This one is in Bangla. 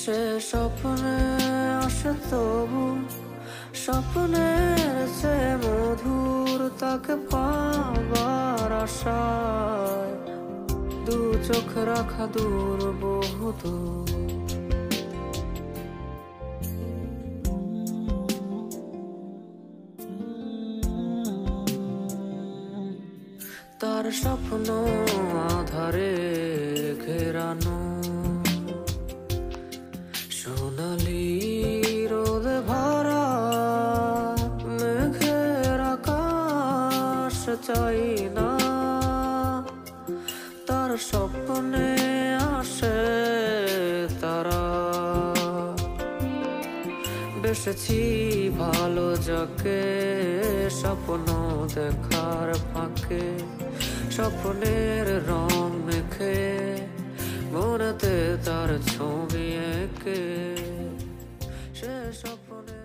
সে স্বপ্নে আসে তবু স্বপ্নের সে মধুর, তাকে পাবার আশায় দু চোখ রাখা দূর বহুদূর। তার স্বপ্ন আধারে ঘেরানো, সোনালি রোদে ভরা মেঘের আকাশ চাই না। তার স্বপ্নে আসে তারা, বেসেছি ভালো যাকে স্বপ্ন দেখার ফাঁকে, স্বপ্নের রং মেখে মনেতে তার ছবি এঁকে সে স্বপ্নে